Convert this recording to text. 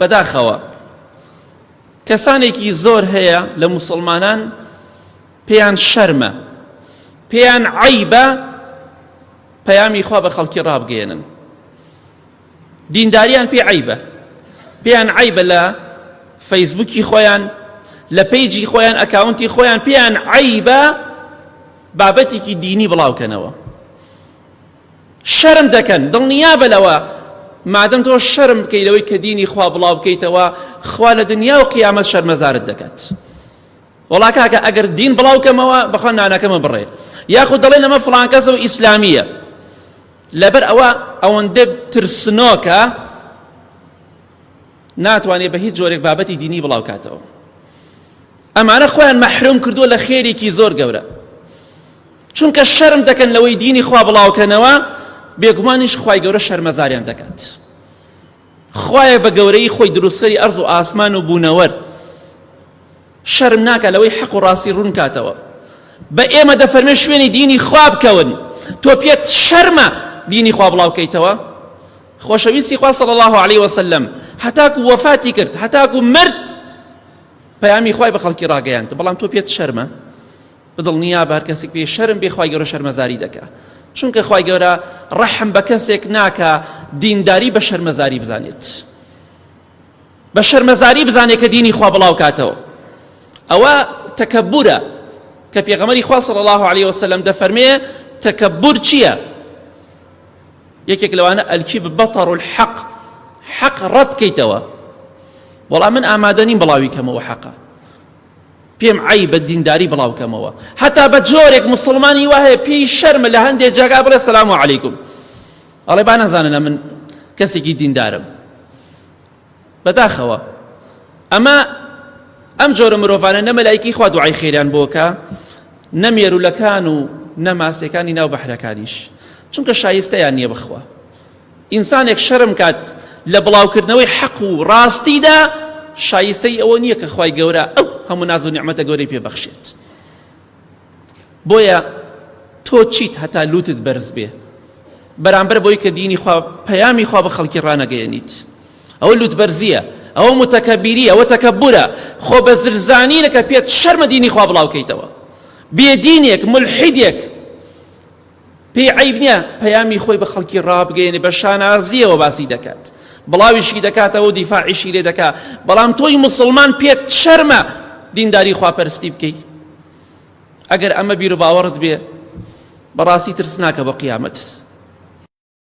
بەداخەوە کەسانێکی زۆر هەیە لە موسڵمانان پێیان شەرمە، پێیان عەیبە پەیامی خوا بە خەڵکی ڕابگەێنن. دینداریان پێ عەیبە، پێیان عەیبە لە فەیسبووکی خۆیان، لە پەیجی خۆیان، ئەکاونتی خۆیان پێیان عەیبە بابەتێکی دینی بڵاوکەنەوە. شەرم دەکەن، دڵنیا بەلەوە مادەم تۆ شەرم بکەیتەوەی کە دینی خوا بڵاو بکەیتەوە، خوا لە دنیا و قیامەت شەرمەزارت دەکات. وەڵا کاکە ئەگەر دین بڵاوکەمەوە بەخوا نانەکەمە بڕێ، یاخود دەڵێن ئەمە فڵان کەسە و ئیسلامیە، لەبەر ئەوە ئەوەندە ترسنۆکە ناتوانێت بە هیچ جۆرێک بابەتی دینی بڵاو کاتەوە. ئەمانە خۆیان مەحروم کردووە لە خێرێکی زۆر گەورە، چونکە شەرم دەکەن لەوەی دینی خوا بڵاوکەنەوە، بێگومانیش خوای گەورە شەرمەزاریان دەکات. خوایە بە گەورەی خۆی دروستکەری ئەرز و ئاسمان و بوونەوەر شەرم ناکە لەوەی حەق و ڕاستی ڕوون کاتەوە. بە ئێمە دەفەرمێ شوێنی دینی خوا بکەون، تۆ پێت شەرمە دینی خوا بڵاو بکەیتەوە. خۆشەویستی خوا صلی الله علیه وسلم هەتاکو وەفاتی کرد، هەتاکو مرد، پەیامی خوای بە خەڵکی ڕاگەیاند، بەڵام تۆ پێت شەرمە. بدڵنیا بە هەر کەسێک پێ شەرم بێ خوای گەورە شەرمەزاری دەکا، چونکە خوای گەورە ڕەحم بە کەسێک ناکە دینداری بە شەرمەزاری بزانێت، بە شەرمەزاری بزانێت کە دینی خوا بڵاو کاتەوە. ئەوە تەکەبورە کە پێغەمبەری خوا صلی الله علیه وسلم دەفەرمێ تەکەبور چییە؟ یەکێک لەوانە ئەلکیبر بەطر الحەق، حەق ڕەت بکەیتەوە. وەڵام من ئامادە نیم بڵاوی کەمەوە حەقە، پێم عەیبە دینداری بڵاو کەمەوە. هەتا بە جۆرێک مسلمانی وا هەیە پێی شەرمە لە هەندێک جاگا بڵێ سەلام عەلەیکم، ئەڵێ با نەزانن من کەسێکی دیندارم. بەداخەوە ئەم جۆرە مرۆڤانە نە مەلایکی خوا دوعای خێریان بۆکە، نە مێرولەکان و نە ماسیەکانی ناو بەحرەکانیش، چونکە شایستەیان نییە بخوا. ئینسانێک شەرم کات لە بڵاوکردنەوەی حەق و ڕاستیدا، شایستەی ئەوە نییە کە خوای گەورە ئەو هەموو ناز و نیعمەتە گەورەی پێبەخشێت. بۆیە تۆ چیت هەتا لوتت بەرز بێ بەرامبەر بۆی کە دینی خوا پەیامی خوا بە خەڵکی ڕانەگەیەنیت؟ ئەوە لوتبەرزیە، ئەوە متەکەبیریە، ئەوە تەکەبورە. خۆ بە زرزانینەکە پێت شەرمە دینی خوا بڵاوکەیتەوە. بێدینێک ملحیدێک پێی عەیب نییە پەیامی خۆی بە خەڵکی ڕابگەیەنێ، بە شانازیەوە باسی دەکات، بڵاویشی دەکاتەوە و دیفاعیشی لێ دەکات. بەڵام تۆی مسلمان پێت شەرمە دینداری خواپەرستی بکەی. ئەگەر ئەمە بیر و باوەڕت بێ، بەڕاستی ترس ناکە بە قیامەت.